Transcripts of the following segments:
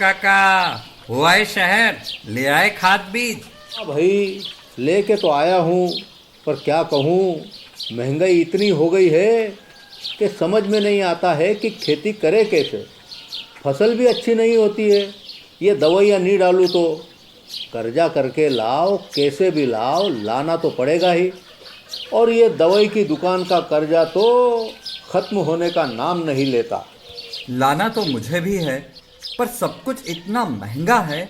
काका, हुआ है शहर, ले आए खाद बीज। हाँ भाई, लेके तो आया हूँ, पर क्या कहूँ, महंगाई इतनी हो गई है कि समझ में नहीं आता है कि खेती करे कैसे। फसल भी अच्छी नहीं होती है, ये दवाइयाँ नहीं डालूँ तो। कर्जा करके लाओ, कैसे भी लाओ, लाना तो पड़ेगा ही। और ये दवाई की दुकान का कर्जा तो ख़त्म होने का नाम नहीं लेता। लाना तो मुझे भी है, पर सब कुछ इतना महंगा है,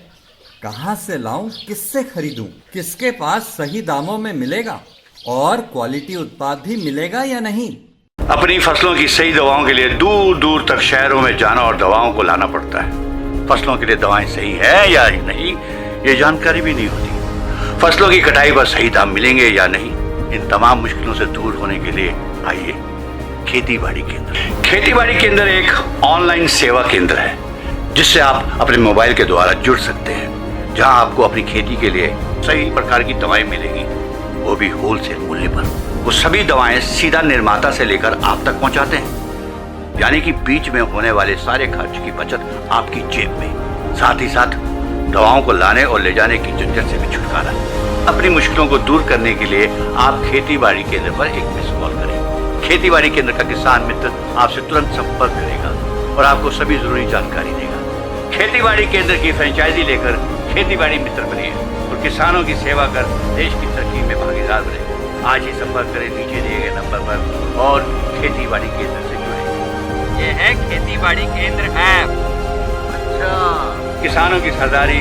कहाँ से लाऊं, किससे खरीदूं, किसके पास सही दामों में मिलेगा और क्वालिटी उत्पाद भी मिलेगा या नहीं। अपनी फसलों की सही दवाओं के लिए दूर दूर तक शहरों में जाना और दवाओं को लाना पड़ता है। फसलों के लिए दवाएं सही है या नहीं, ये जानकारी भी नहीं होती। फसलों की कटाई पर सही दाम मिलेंगे या नहीं, इन तमाम मुश्किलों से दूर होने के लिए आइए खेती बाड़ी केंद्र। खेती बाड़ी केंद्र एक ऑनलाइन सेवा केंद्र है जिससे आप अपने मोबाइल के द्वारा जुड़ सकते हैं, जहां आपको अपनी खेती के लिए सही प्रकार की दवाएं मिलेगी, वो भी होलसेल मूल्य पर। वो सभी दवाएं सीधा निर्माता से लेकर आप तक पहुंचाते हैं, यानी कि बीच में होने वाले सारे खर्च की बचत आपकी जेब में। साथ ही साथ दवाओं को लाने और ले जाने की झंझट से भी छुटकारा। अपनी मुश्किलों को दूर करने के लिए आप खेती बाड़ी केंद्र पर एक मिस कॉल करें। खेती बाड़ी केंद्र का किसान मित्र आपसे तुरंत संपर्क करेगा और आपको सभी जरूरी जानकारी देगा। खेती बाड़ी केंद्र की फ्रेंचाइजी लेकर खेती बाड़ी मित्र बनिए और किसानों की सेवा कर देश की तरक्की में भागीदार बने। आज ही संपर्क करें नीचे दिए गए नंबर पर और खेती बाड़ी केंद्र से जुड़े। ये है खेती बाड़ी केंद्र ऐप। अच्छा, किसानों की सरदारी,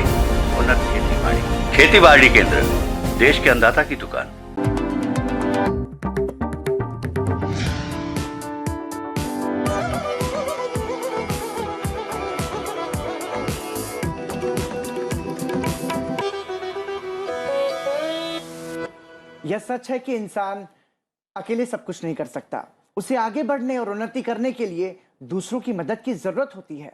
उन्नत खेती बाड़ी। खेती बाड़ी केंद्र, देश के अन्नदाता की दुकान। यह सच है कि इंसान अकेले सब कुछ नहीं कर सकता। उसे आगे बढ़ने और उन्नति करने के लिए दूसरों की मदद की जरूरत होती है।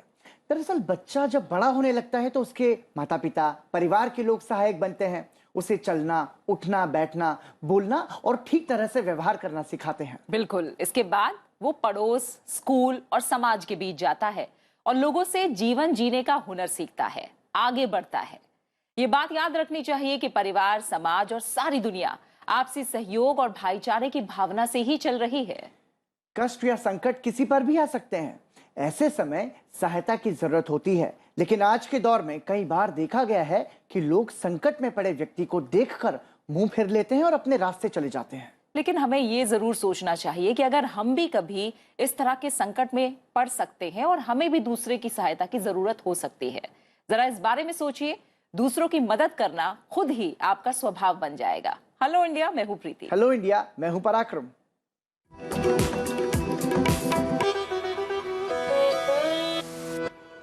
दरअसल बच्चा जब बड़ा होने लगता है तो उसके माता पिता, परिवार के लोग सहायक बनते हैं। उसे चलना, उठना, बैठना, बोलना और ठीक तरह से व्यवहार करना सिखाते हैं। बिल्कुल। इसके बाद वो पड़ोस, स्कूल और समाज के बीच जाता है और लोगों से जीवन जीने का हुनर सीखता है, आगे बढ़ता है। ये बात याद रखनी चाहिए कि परिवार, समाज और सारी दुनिया आपसी सहयोग और भाईचारे की भावना से ही चल रही है। कष्ट या संकट किसी पर भी आ सकते हैं। ऐसे समय सहायता की जरूरत होती है, लेकिन आज के दौर में कई बार देखा गया है कि लोग संकट में पड़े व्यक्ति को देखकर मुंह फेर लेते हैं और अपने रास्ते चले जाते हैं। लेकिन हमें ये जरूर सोचना चाहिए कि अगर हम भी कभी इस तरह के संकट में पड़ सकते हैं और हमें भी दूसरे की सहायता की जरूरत हो सकती है। जरा इस बारे में सोचिए। दूसरों की मदद करना खुद ही आपका स्वभाव बन जाएगा। हेलो इंडिया, मैं हूं प्रीति। हेलो इंडिया, मैं हूं पराक्रम।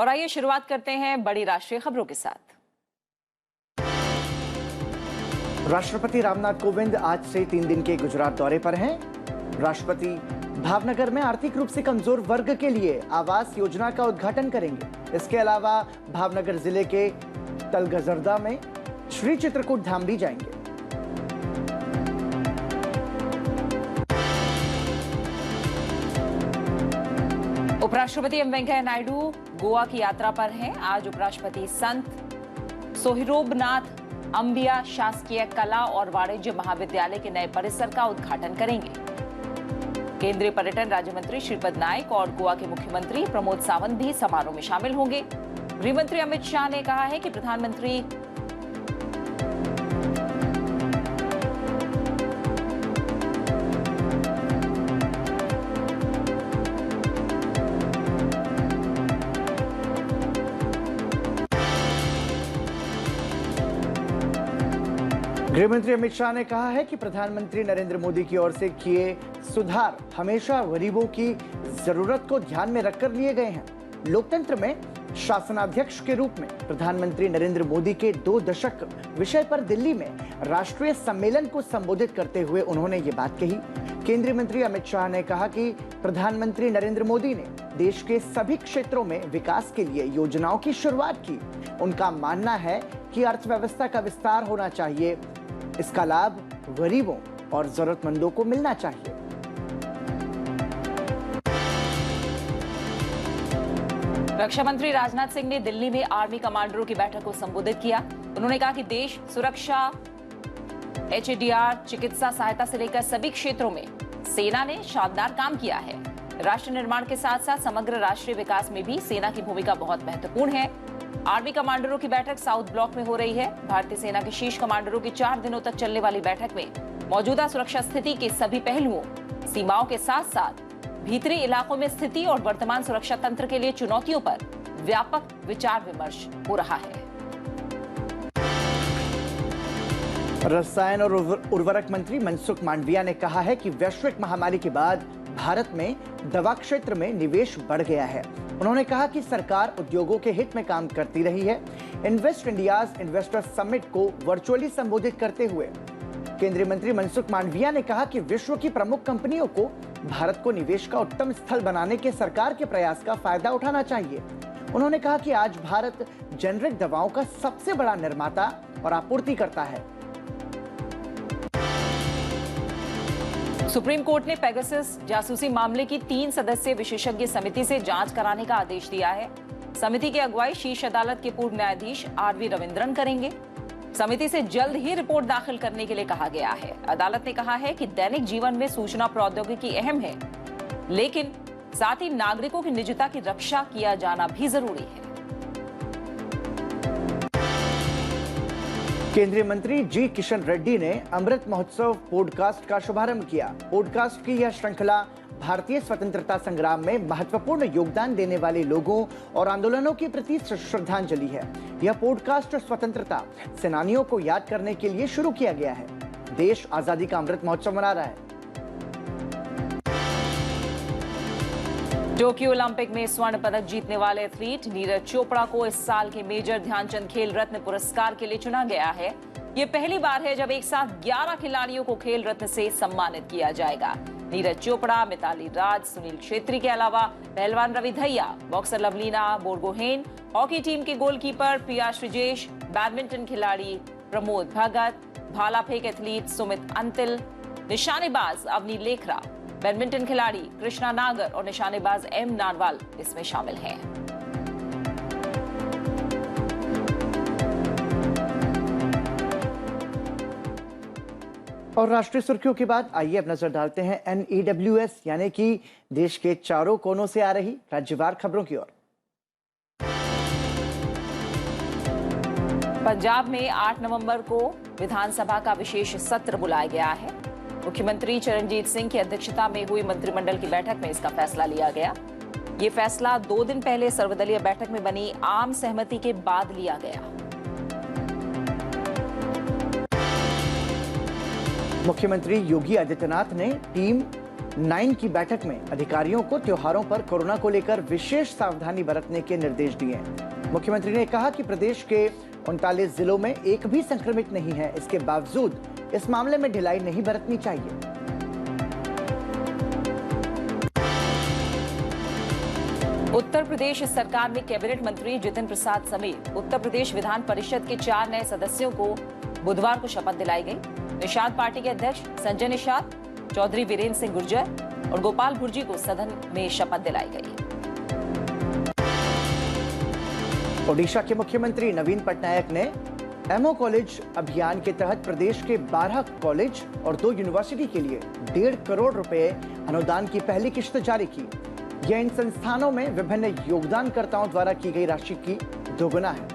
और आइए शुरुआत करते हैं बड़ी राष्ट्रीय खबरों के साथ। राष्ट्रपति रामनाथ कोविंद आज से 3 दिन के गुजरात दौरे पर हैं। राष्ट्रपति भावनगर में आर्थिक रूप से कमजोर वर्ग के लिए आवास योजना का उद्घाटन करेंगे। इसके अलावा भावनगर जिले के तलगजरदा में श्री चित्रकूट धाम भी जाएंगे। उपराष्ट्रपति एम वेंकैया नायडू गोवा की यात्रा पर हैं। आज उपराष्ट्रपति संत सोहिरोबनाथ अंबिया शासकीय कला और वाणिज्य महाविद्यालय के नए परिसर का उद्घाटन करेंगे। केंद्रीय पर्यटन राज्य मंत्री श्रीपद नायक और गोवा के मुख्यमंत्री प्रमोद सावंत भी समारोह में शामिल होंगे। गृह मंत्री अमित शाह ने कहा है कि प्रधानमंत्री गृहमंत्री अमित शाह ने कहा है कि प्रधानमंत्री नरेंद्र मोदी की ओर से किए सुधार हमेशा गरीबों की जरूरत को ध्यान में रखकर लिए गए हैं। लोकतंत्र में शासनाध्यक्ष के रूप में प्रधानमंत्री नरेंद्र मोदी के 2 दशक विषय पर दिल्ली में राष्ट्रीय सम्मेलन को संबोधित करते हुए उन्होंने ये बात कही। केंद्रीय मंत्री अमित शाह ने कहा कि प्रधानमंत्री नरेंद्र मोदी ने देश के सभी क्षेत्रों में विकास के लिए योजनाओं की शुरुआत की। उनका मानना है कि अर्थव्यवस्था का विस्तार होना चाहिए। इसका लाभ गरीबों और जरूरतमंदों को मिलना चाहिए। रक्षा मंत्री राजनाथ सिंह ने दिल्ली में आर्मी कमांडरों की बैठक को संबोधित किया। उन्होंने कहा कि देश सुरक्षा, HADR, चिकित्सा सहायता से लेकर सभी क्षेत्रों में सेना ने शानदार काम किया है। राष्ट्र निर्माण के साथ साथ समग्र राष्ट्रीय विकास में भी सेना की भूमिका बहुत महत्वपूर्ण है। आर्मी कमांडरों की बैठक साउथ ब्लॉक में हो रही है। भारतीय सेना के शीर्ष कमांडरों की 4 दिनों तक चलने वाली बैठक में मौजूदा सुरक्षा स्थिति के सभी पहलुओं, सीमाओं के साथ साथ भीतरी इलाकों में स्थिति और वर्तमान सुरक्षा तंत्र के लिए चुनौतियों पर व्यापक विचार विमर्श हो रहा है। रसायन और उर्वरक मंत्री मनसुख मांडविया ने कहा है कि वैश्विक महामारी के बाद भारत में दवा क्षेत्र में निवेश बढ़ गया है। उन्होंने कहा कि सरकार उद्योगों के हित में काम करती रही है। इन्वेस्ट इंडियाज इन्वेस्टर समिट को वर्चुअली संबोधित करते हुए केंद्रीय मंत्री मनसुख मांडविया ने कहा कि विश्व की प्रमुख कंपनियों को भारत को निवेश का उत्तम स्थल बनाने के सरकार के प्रयास का फायदा उठाना चाहिए। उन्होंने कहा कि आज भारत जेनरिक दवाओं का सबसे बड़ा निर्माता और आपूर्तिकर्ता है। सुप्रीम कोर्ट ने पेगासस जासूसी मामले की 3 सदस्यीय विशेषज्ञ समिति से जांच कराने का आदेश दिया है। समिति की अगुवाई शीर्ष अदालत के पूर्व न्यायाधीश RV रविंद्रन करेंगे। समिति से जल्द ही रिपोर्ट दाखिल करने के लिए कहा गया है। अदालत ने कहा है कि दैनिक जीवन में सूचना प्रौद्योगिकी अहम है, लेकिन साथ ही नागरिकों की निजता की रक्षा किया जाना भी जरूरी है। केंद्रीय मंत्री जी किशन रेड्डी ने अमृत महोत्सव पॉडकास्ट का शुभारंभ किया। पॉडकास्ट की यह श्रृंखला भारतीय स्वतंत्रता संग्राम में महत्वपूर्ण योगदान देने वाले लोगों और आंदोलनों के प्रति श्रद्धांजलि है। यह पॉडकास्ट स्वतंत्रता सेनानियों को याद करने के लिए शुरू किया गया है। देश आजादी का अमृत महोत्सव मना रहा है। टोक्यो ओलंपिक में स्वर्ण पदक जीतने वाले एथलीट नीरज चोपड़ा को इस साल के मेजर ध्यानचंद खेल रत्न पुरस्कार के लिए चुना गया है। ये पहली बार है जब एक साथ 11 खिलाड़ियों को खेल रत्न से सम्मानित किया जाएगा। नीरज चोपड़ा, मिताली राज, सुनील छेत्री के अलावा पहलवान Ravi Dahiya, boxer Lovlina Borgohain, hockey team के गोलकीपर प्रिया श्रीजेश, बैडमिंटन खिलाड़ी प्रमोद भगत, भाला फेंक एथलीट सुमित अंतिल, निशानेबाज अवनी लेखरा, बैडमिंटन खिलाड़ी कृष्णा नागर और निशानेबाज M नारवाल इसमें शामिल हैं। और राष्ट्रीय सुर्खियों के बाद आइए अब नजर डालते हैं NEWS यानी कि देश के चारों कोनों से आ रही राज्यवार खबरों की ओर। पंजाब में 8 नवंबर को विधानसभा का विशेष सत्र बुलाया गया है। मुख्यमंत्री चरणजीत सिंह की अध्यक्षता में हुई मंत्रिमंडल की बैठक में इसका फैसला लिया गया। ये फैसला 2 दिन पहले सर्वदलीय बैठक में बनी आम सहमति के बाद लिया गया। मुख्यमंत्री योगी आदित्यनाथ ने टीम 9 की बैठक में अधिकारियों को त्योहारों पर कोरोना को लेकर विशेष सावधानी बरतने के निर्देश दिए। मुख्यमंत्री ने कहा कि प्रदेश के 39 जिलों में एक भी संक्रमित नहीं है। इसके बावजूद इस मामले में ढिलाई नहीं बरतनी चाहिए। उत्तर प्रदेश सरकार में कैबिनेट मंत्री जितिन प्रसाद समेत उत्तर प्रदेश विधान परिषद के 4 नए सदस्यों को बुधवार को शपथ दिलाई गई। निषाद पार्टी के अध्यक्ष संजय निषाद, चौधरी वीरेंद्र सिंह गुर्जर और गोपाल भुर्जी को सदन में शपथ दिलाई गई। ओडिशा के मुख्यमंत्री नवीन पटनायक ने एमओ कॉलेज अभियान के तहत प्रदेश के 12 कॉलेज और 2 यूनिवर्सिटी के लिए 1.5 करोड़ रुपए अनुदान की पहली किश्त जारी की। यह इन संस्थानों में विभिन्न योगदानकर्ताओं द्वारा की गई राशि की दोगुना है।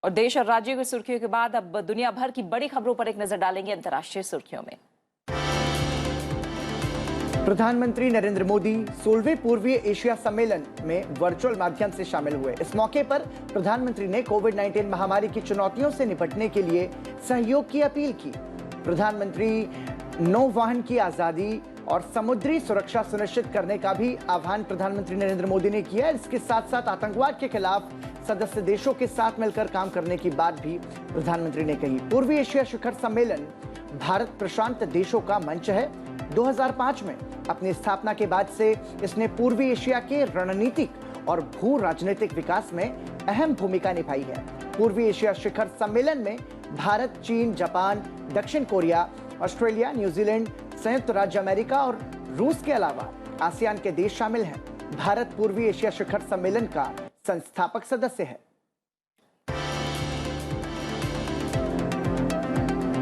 और देश और राज्यों की सुर्खियों के बाद अब दुनिया भर की बड़ी खबरों पर एक नजर डालेंगे अंतर्राष्ट्रीय सुर्खियों में। प्रधानमंत्री नरेंद्र मोदी 16वें पूर्वी एशिया सम्मेलन में वर्चुअल माध्यम से शामिल हुए। इस मौके पर प्रधानमंत्री ने कोविड-19 महामारी की चुनौतियों से निपटने के लिए सहयोग की अपील की। प्रधानमंत्री नौवहन की आजादी और समुद्री सुरक्षा सुनिश्चित करने का भी आह्वान प्रधानमंत्री नरेंद्र मोदी ने किया। इसके साथ साथ आतंकवाद के खिलाफ सदस्य देशों के साथ मिलकर काम करने की बात भी प्रधानमंत्री ने कही। पूर्वी एशिया शिखर सम्मेलन भारत प्रशांत देशों का मंच है। 2005 में अपनी स्थापना के बाद से इसने पूर्वी एशिया के रणनीतिक और भू राजनीतिक विकास में अहम भूमिका निभाई है। पूर्वी एशिया शिखर सम्मेलन में भारत, चीन, जापान, दक्षिण कोरिया, ऑस्ट्रेलिया, न्यूजीलैंड, संयुक्त राज्य अमेरिका और रूस के अलावा आसियान के देश शामिल हैं। भारत पूर्वी एशिया शिखर सम्मेलन का संस्थापक सदस्य है।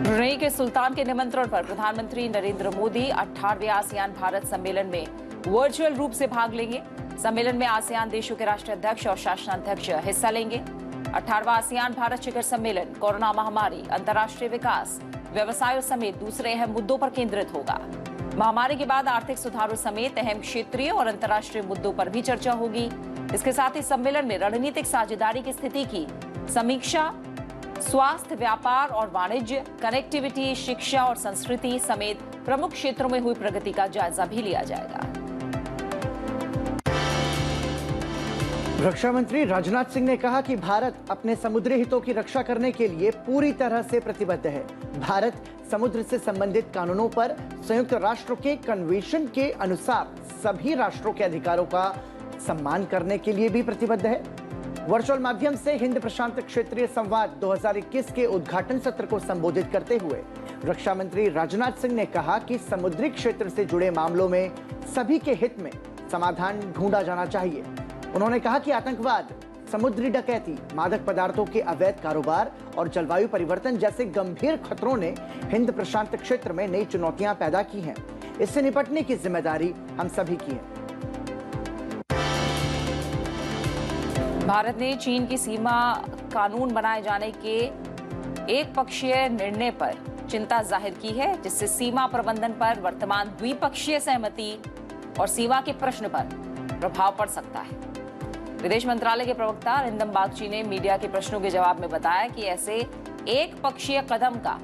ब्रुनेई के सुल्तान के निमंत्रण पर प्रधानमंत्री नरेंद्र मोदी 18वें आसियान भारत सम्मेलन में वर्चुअल रूप से भाग लेंगे। सम्मेलन में आसियान देशों के राष्ट्राध्यक्ष और शासनाध्यक्ष हिस्सा लेंगे। 18वां आसियान भारत शिखर सम्मेलन कोरोना महामारी, अंतर्राष्ट्रीय विकास, व्यवसायों समेत दूसरे अहम मुद्दों पर केंद्रित होगा। महामारी के बाद आर्थिक सुधारों समेत अहम क्षेत्रीय और अंतर्राष्ट्रीय मुद्दों पर भी चर्चा होगी। इसके साथ ही सम्मेलन में रणनीतिक साझेदारी की स्थिति की समीक्षा, स्वास्थ्य, व्यापार और वाणिज्य, कनेक्टिविटी, शिक्षा और संस्कृति समेत प्रमुख क्षेत्रों में हुई प्रगति का जायजा भी लिया जाएगा। रक्षा मंत्री राजनाथ सिंह ने कहा कि भारत अपने समुद्री हितों की रक्षा करने के लिए पूरी तरह से प्रतिबद्ध है। भारत समुद्र से संबंधित कानूनों पर संयुक्त राष्ट्र के कन्वेंशन के अनुसार सभी राष्ट्रों के अधिकारों का सम्मान करने के लिए भी प्रतिबद्ध है। वर्चुअल माध्यम से हिंद प्रशांत क्षेत्रीय संवाद 2021 के उद्घाटन सत्र को संबोधित करते हुए रक्षा मंत्री राजनाथ सिंह ने कहा कि समुद्री क्षेत्र से जुड़े मामलों में सभी के हित में समाधान ढूंढा जाना चाहिए। उन्होंने कहा कि आतंकवाद, समुद्री डकैती, मादक पदार्थों के अवैध कारोबार और जलवायु परिवर्तन जैसे गंभीर खतरों ने हिंद प्रशांत क्षेत्र में नई चुनौतियां पैदा की हैं। इससे निपटने की जिम्मेदारी हम सभी की है। भारत ने चीन की सीमा कानून बनाए जाने के एक पक्षीय निर्णय पर चिंता जाहिर की है, जिससे सीमा प्रबंधन पर वर्तमान द्विपक्षीय सहमति और सीमा के प्रश्न पर प्रभाव पड़ सकता है। विदेश मंत्रालय के प्रवक्ता अरिंदम बागची ने मीडिया के प्रश्नों के जवाब में बताया कि ऐसे एक पक्षीय कदम का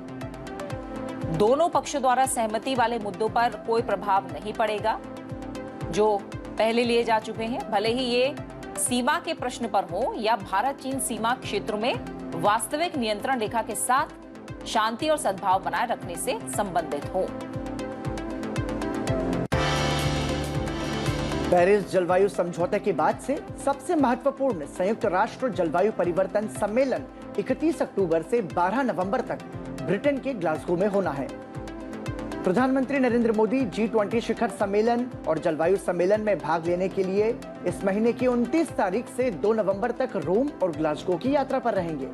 दोनों पक्षों द्वारा सहमति वाले मुद्दों पर कोई प्रभाव नहीं पड़ेगा जो पहले लिए जा चुके हैं, भले ही ये सीमा के प्रश्न पर हो या भारत चीन सीमा क्षेत्रों में वास्तविक नियंत्रण रेखा के साथ शांति और सद्भाव बनाए रखने से संबंधित हो। पेरिस जलवायु समझौते के बाद से सबसे महत्वपूर्ण संयुक्त राष्ट्र जलवायु परिवर्तन सम्मेलन 31 अक्टूबर से 12 नवंबर तक ब्रिटेन के ग्लासगो में होना है। प्रधानमंत्री नरेंद्र मोदी G20 शिखर सम्मेलन और जलवायु सम्मेलन में भाग लेने के लिए इस महीने की 29 तारीख से 2 नवंबर तक रोम और ग्लासगो की यात्रा पर रहेंगे।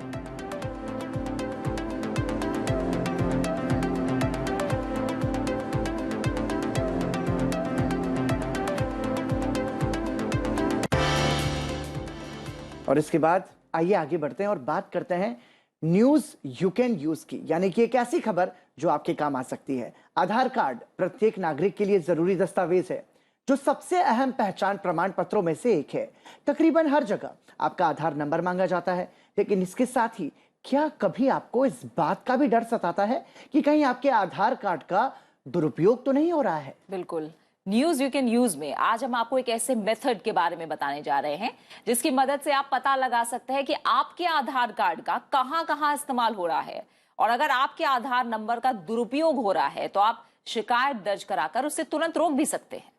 और इसके बाद आइए आगे बढ़ते हैं और बात करते हैं न्यूज यू कैन यूज की, यानी कि एक ऐसी खबर जो आपके काम आ सकती है। आधार कार्ड प्रत्येक नागरिक के लिए जरूरी दस्तावेज है जो सबसे अहम पहचान प्रमाण पत्रों में से एक है। तकरीबन हर जगह आपका आधार नंबर मांगा जाता है, लेकिन इसके साथ ही क्या कभी आपको इस बात का भी डर सताता है कि कहीं आपके आधार कार्ड का दुरुपयोग तो नहीं हो रहा है? बिल्कुल। न्यूज यू कैन यूज में आज हम आपको एक ऐसे मेथड के बारे में बताने जा रहे हैं जिसकी मदद से आप पता लगा सकते हैं कि आपके आधार कार्ड का कहां इस्तेमाल हो रहा है, और अगर आपके आधार नंबर का दुरुपयोग हो रहा है तो आप शिकायत दर्ज कराकर उसे तुरंत रोक भी सकते हैं।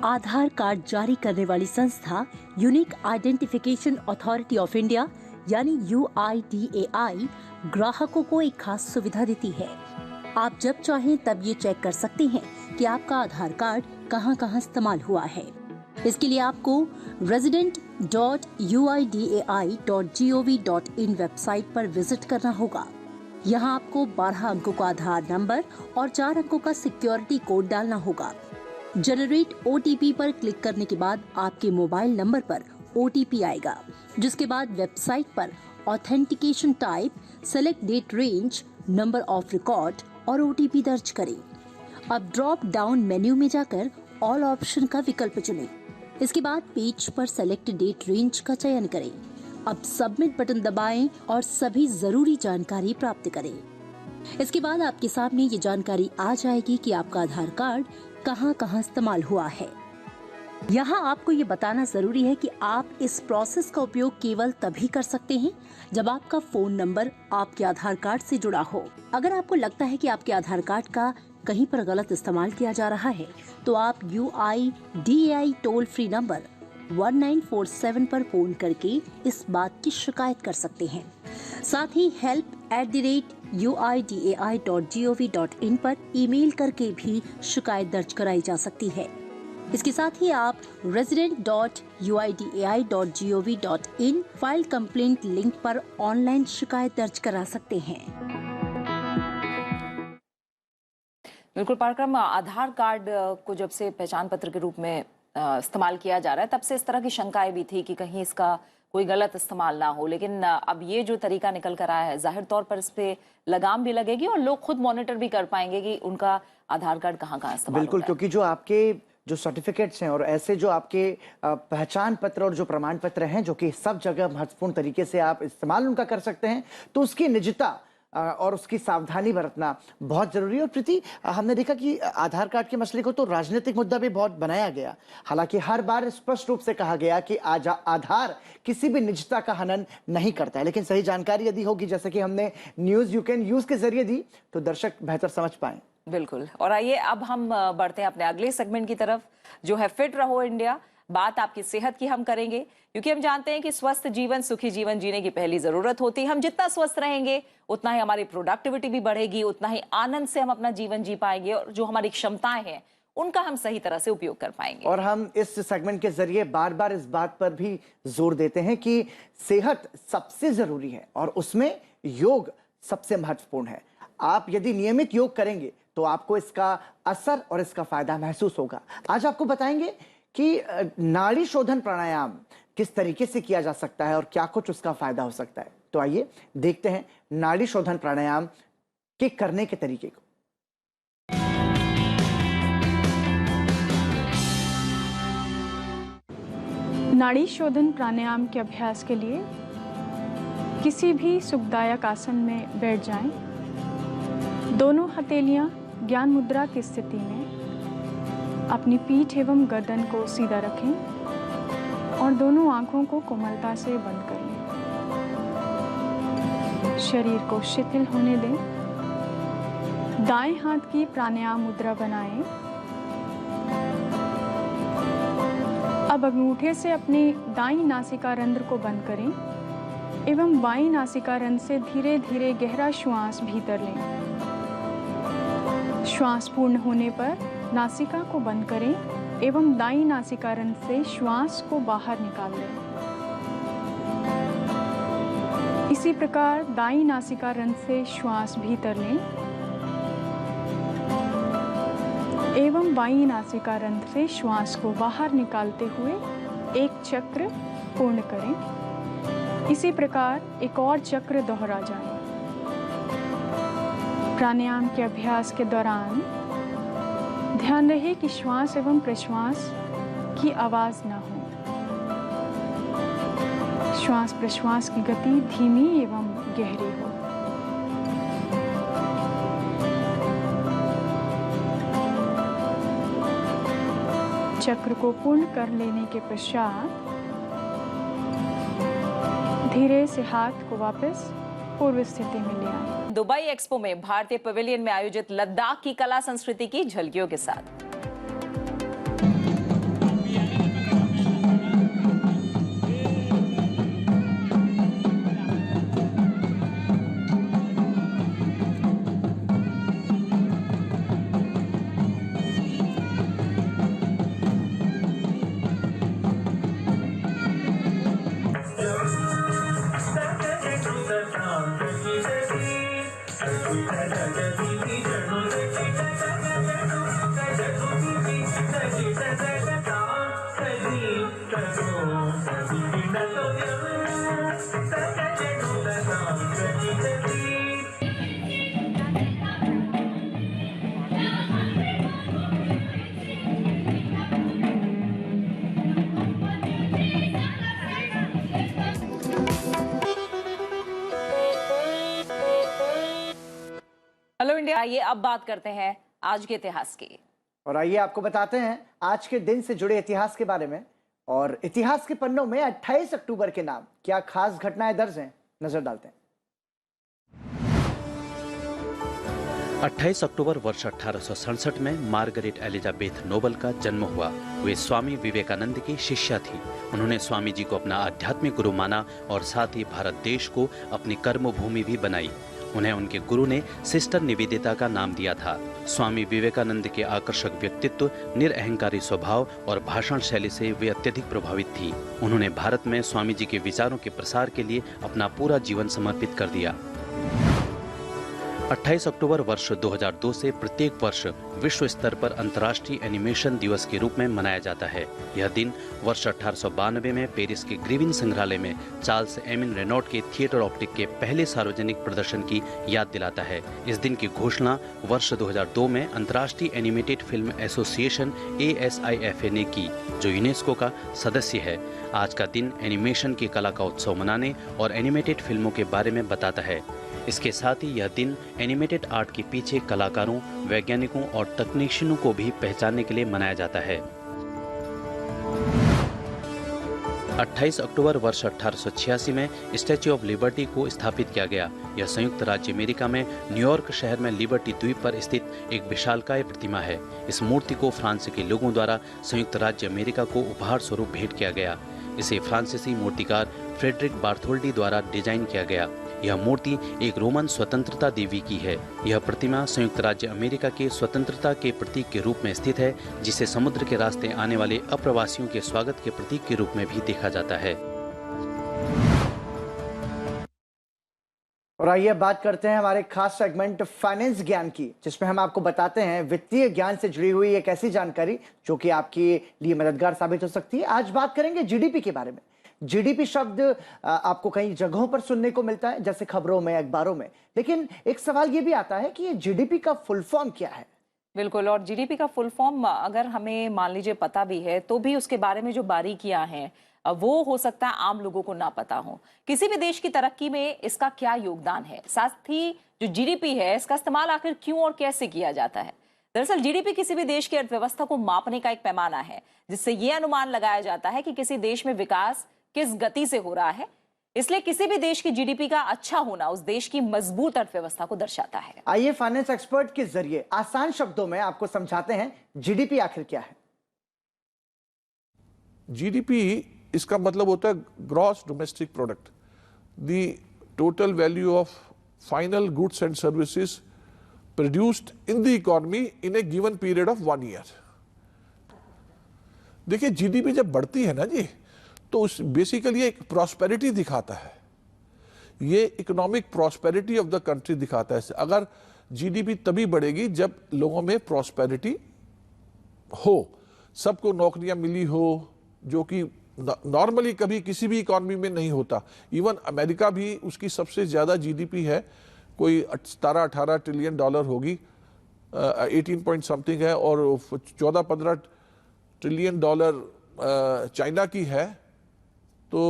आधार कार्ड जारी करने वाली संस्था unique identification authority of India यानी UIDAI ग्राहकों को एक खास सुविधा देती है। आप जब चाहें तब ये चेक कर सकते हैं कि आपका आधार कार्ड कहां इस्तेमाल हुआ है। इसके लिए आपको resident.uidai.gov.in वेबसाइट पर विजिट करना होगा। यहां आपको 12 अंकों का आधार नंबर और 4 अंकों का सिक्योरिटी कोड डालना होगा। जनरेट OTP पर क्लिक करने के बाद आपके मोबाइल नंबर पर OTP आएगा, जिसके बाद वेबसाइट पर authentication type, select date range, number of record और OTP दर्ज करें। अब ड्रॉप डाउन मेन्यू में जाकर ऑल ऑप्शन का विकल्प चुनें। इसके बाद पेज पर सेलेक्ट डेट रेंज का चयन करें। अब सबमिट बटन दबाएं और सभी जरूरी जानकारी प्राप्त करें। इसके बाद आपके सामने ये जानकारी आ जाएगी कि आपका आधार कार्ड कहां इस्तेमाल हुआ है। यहाँ आपको ये बताना जरूरी है कि आप इस प्रोसेस का उपयोग केवल तभी कर सकते हैं जब आपका फोन नंबर आपके आधार कार्ड से जुड़ा हो। अगर आपको लगता है कि आपके आधार कार्ड का कहीं पर गलत इस्तेमाल किया जा रहा है तो आप UIDAI टोल फ्री नंबर 1947 पर फोन करके इस बात की शिकायत कर सकते हैं। साथ ही help@uidai.gov.in पर ईमेल करके भी शिकायत दर्ज कराई जा सकती है। इसके साथ ही आप resident.uidai.gov.in फाइल कंप्लेंट लिंक पर ऑनलाइन शिकायत दर्ज करा सकते हैं। बिल्कुल पराक्रम, आधार कार्ड को जब से पहचान पत्र के रूप में इस्तेमाल किया जा रहा है तब से इस तरह की शंकाएं भी थी कि कहीं इसका कोई गलत इस्तेमाल ना हो, लेकिन अब ये जो तरीका निकल कर आया है जाहिर तौर पर इस पे लगाम भी लगेगी और लोग खुद मॉनिटर भी कर पाएंगे कि उनका आधार कार्ड कहाँ कहाँ इस्तेमाल बिल्कुल, होता है। क्योंकि जो आपके जो सर्टिफिकेट्स हैं और ऐसे जो आपके पहचान पत्र और जो प्रमाण पत्र हैं जो कि सब जगह महत्वपूर्ण तरीके से आप इस्तेमाल उनका कर सकते हैं, तो उसकी निजता और उसकी सावधानी बरतना बहुत जरूरी है। और प्रीति, हमने देखा कि आधार कार्ड के मसले को तो राजनीतिक मुद्दा भी बहुत बनाया गया, हालांकि हर बार स्पष्ट रूप से कहा गया कि आधार किसी भी निजता का हनन नहीं करता है, लेकिन सही जानकारी यदि होगी, जैसे कि हमने न्यूज यू कैन यूज के जरिए दी, तो दर्शक बेहतर समझ पाए। बिल्कुल, और आइए अब हम बढ़ते हैं अपने अगले सेगमेंट की तरफ जो है फिट रहो इंडिया। बात आपकी सेहत की हम करेंगे, क्योंकि हम जानते हैं कि स्वस्थ जीवन सुखी जीवन जीने की पहली जरूरत होती है। हम जितना स्वस्थ रहेंगे उतना ही हमारी प्रोडक्टिविटी भी बढ़ेगी, उतना ही आनंद से हम अपना जीवन जी पाएंगे और जो हमारी क्षमताएं हैं उनका हम सही तरह से उपयोग कर पाएंगे। और हम इस सेगमेंट के जरिए बार बार इस बात पर भी जोर देते हैं कि सेहत सबसे जरूरी है और उसमें योग सबसे महत्वपूर्ण है। आप यदि नियमित योग करेंगे तो आपको इसका असर और इसका फायदा महसूस होगा। आज आपको बताएंगे कि नाड़ी शोधन प्राणायाम किस तरीके से किया जा सकता है और क्या कुछ उसका फायदा हो सकता है। तो आइए देखते हैं नाड़ी शोधन प्राणायाम के करने के तरीके को। नाड़ी शोधन प्राणायाम के अभ्यास के लिए किसी भी सुखदायक आसन में बैठ जाएं। दोनों हथेलियां ज्ञान मुद्रा की स्थिति में अपनी पीठ एवं गर्दन को सीधा रखें और दोनों आंखों को कोमलता से बंद कर लें। शरीर को शिथिल होने दें। दाएं हाथ की प्राणायाम मुद्रा बनाएं। अब अंगूठे से अपने दाईं नासिका रंध्र को बंद करें एवं बाईं नासिका रंध्र से धीरे धीरे गहरा श्वास भीतर लें। श्वास पूर्ण होने पर नासिका को बंद करें एवं दाईं नासिका रंध्र से श्वास को बाहर निकाल लें। इसी प्रकार दाईं नासिका रंध्र से श्वास भीतर लें एवं बाईं नासिका रंध्र से श्वास को बाहर निकालते हुए एक चक्र पूर्ण करें। इसी प्रकार एक और चक्र दोहरा जाए। प्राणायाम के अभ्यास के दौरान ध्यान रहे कि श्वास एवं प्रश्वास की आवाज न हो। श्वास प्रश्वास की गति धीमी एवं गहरी हो। चक्र को पूर्ण कर लेने के पश्चात धीरे से हाथ को वापस पूर्व स्थिति में ले आए। दुबई एक्सपो में भारतीय पवेलियन में आयोजित लद्दाख की कला संस्कृति की झलकियों के साथ हेलो इंडिया। आइए अब बात करते हैं आज के इतिहास की। और आइए आपको बताते हैं आज के दिन से जुड़े इतिहास के बारे में। और इतिहास के पन्नों में 28 अक्टूबर के नाम क्या खास घटनाएं दर्ज हैं, नजर डालते हैं। 28 अक्टूबर वर्ष 1867 में मार्गरेट एलिजाबेथ नोबल का जन्म हुआ। वे स्वामी विवेकानंद की शिष्या थी। उन्होंने स्वामी जी को अपना आध्यात्मिक गुरु माना और साथ ही भारत देश को अपनी कर्म भूमि भी बनाई। उन्हें उनके गुरु ने सिस्टर निवेदिता का नाम दिया था। स्वामी विवेकानंद के आकर्षक व्यक्तित्व, निरअहंकारी स्वभाव और भाषण शैली से वे अत्यधिक प्रभावित थी। उन्होंने भारत में स्वामी जी के विचारों के प्रसार के लिए अपना पूरा जीवन समर्पित कर दिया। 28 अक्टूबर वर्ष 2002 से प्रत्येक वर्ष विश्व स्तर पर अंतर्राष्ट्रीय एनिमेशन दिवस के रूप में मनाया जाता है। यह दिन वर्ष 1892 में पेरिस के ग्रीविन संग्रहालय में चार्ल्स एमिन रेनॉल्ट के थिएटर ऑप्टिक के पहले सार्वजनिक प्रदर्शन की याद दिलाता है। इस दिन की घोषणा वर्ष 2002 में अंतर्राष्ट्रीय एनिमेटेड फिल्म एसोसिएशन ASIFA ने की, जो यूनेस्को का सदस्य है। आज का दिन एनिमेशन की कला का उत्सव मनाने और एनिमेटेड फिल्मों के बारे में बताता है। इसके साथ ही यह दिन एनिमेटेड आर्ट के पीछे कलाकारों, वैज्ञानिकों और तकनीशियनों को भी पहचानने के लिए मनाया जाता है। 28 अक्टूबर वर्ष 1886 में स्टैच्यू ऑफ लिबर्टी को स्थापित किया गया। यह संयुक्त राज्य अमेरिका में न्यूयॉर्क शहर में लिबर्टी द्वीप पर स्थित एक विशालकाय प्रतिमा है। इस मूर्ति को फ्रांस के लोगों द्वारा संयुक्त राज्य अमेरिका को उपहार स्वरूप भेंट किया गया। इसे फ्रांसीसी मूर्तिकार फ्रेडरिक बार्थोल्डी द्वारा डिजाइन किया गया। यह मूर्ति एक रोमन स्वतंत्रता देवी की है। यह प्रतिमा संयुक्त राज्य अमेरिका के स्वतंत्रता के प्रतीक के रूप में स्थित है, जिसे समुद्र के रास्ते आने वाले अप्रवासियों के स्वागत के प्रतीक के रूप में भी देखा जाता है। और आइए बात करते हैं हमारे खास सेगमेंट फाइनेंस ज्ञान की, जिसमें हम आपको बताते हैं वित्तीय ज्ञान से जुड़ी हुई एक ऐसी जानकारी जो कि आपके लिए मददगार साबित हो सकती है। आज बात करेंगे जीडीपी के बारे में। जीडीपी शब्द आपको कई जगहों पर सुनने को मिलता है, जैसे खबरों में, अखबारों में, लेकिन एक सवाल ये भी आता है कि ये जीडीपी का फुल फॉर्म क्या है। बिल्कुल, और जीडीपी का फुल फॉर्म अगर हमें मान लीजिए पता भी है तो भी उसके बारे में जो बारीकियां हैं वो हो सकता है आम लोगों को ना पता हो। किसी भी देश की तरक्की में इसका क्या योगदान है, साथ ही जो जीडीपी है इसका इस्तेमाल आखिर क्यों और कैसे किया जाता है। दरअसल जीडीपी किसी भी देश की अर्थव्यवस्था को मापने का एक पैमाना है, जिससे ये अनुमान लगाया जाता है कि किसी देश में विकास किस गति से हो रहा है। इसलिए किसी भी देश की जीडीपी का अच्छा होना उस देश की मजबूत अर्थव्यवस्था को दर्शाता है। आइए फाइनेंस एक्सपर्ट के जरिए आसान शब्दों में आपको समझाते हैं जीडीपी आखिर क्या है। जीडीपी इसका मतलब होता है gross domestic product, the total value of final goods and services produced in the economy in A given period of 1 year. देखिए जीडीपी जब बढ़ती है ना जी, तो उस बेसिकली एक प्रॉस्पेरिटी दिखाता है। ये economic prosperity of the country दिखाता है। अगर जीडीपी तभी बढ़ेगी जब लोगों में प्रॉस्पेरिटी हो, सबको नौकरियां मिली हो, जो कि नॉर्मली कभी किसी भी इकोनॉमी में नहीं होता। इवन अमेरिका भी, उसकी सबसे ज्यादा जीडीपी है, कोई 17-18 ट्रिलियन डॉलर होगी, 18 पॉइंट समथिंग है, और 14-15 ट्रिलियन डॉलर चाइना की है। तो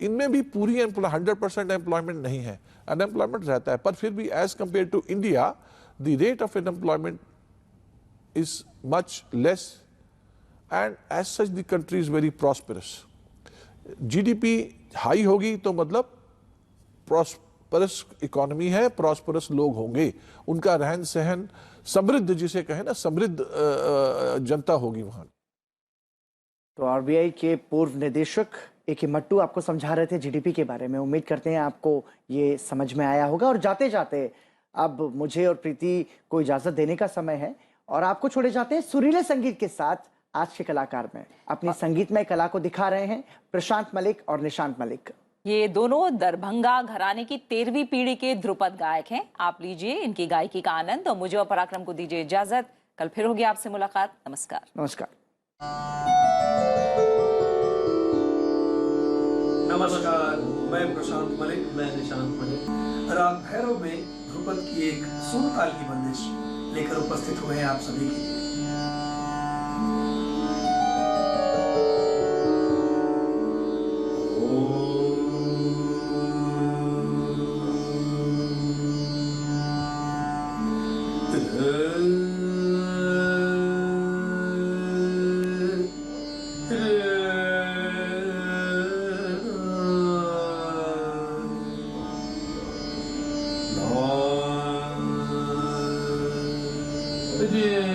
इनमें भी पूरी 100% एम्प्लॉयमेंट नहीं है, अनएम्प्लॉयमेंट रहता है, पर फिर भी as compare to India the rate of unemployment is much less and as such the country is very prosperous. GDP high होगी तो मतलब प्रॉस्पेरस इकोनॉमी है, प्रॉस्पेरस लोग होंगे, उनका रहन सहन समृद्ध, जिसे कहें ना समृद्ध जनता होगी वहां। तो आरबीआई के पूर्व निदेशक ए.के. मट्टू आपको समझा रहे थे जीडीपी के बारे में। उम्मीद करते हैं आपको ये समझ में आया होगा। और जाते जाते अब मुझे और प्रीति को इजाजत देने का समय है, और आपको छोड़े जाते हैं सुरीले संगीत के साथ। आज के कलाकार में अपनी संगीतमय कला को दिखा रहे हैं प्रशांत मलिक और निशांत मलिक। ये दोनों दरभंगा घराने की 13वीं पीढ़ी के ध्रुपद गायक हैं। आप लीजिए इनकी गायकी का आनंद, और मुझे और पराक्रम को दीजिए इजाजत। कल फिर होगी आपसे मुलाकात। नमस्कार। नमस्कार। नमस्कार, मैं प्रशांत मलिक। मैं निशांत मलिक। राग भैरव में ध्रुपद की एक सुर ताल की बंदिश लेकर उपस्थित हुए हैं आप सभी के लिए। हरि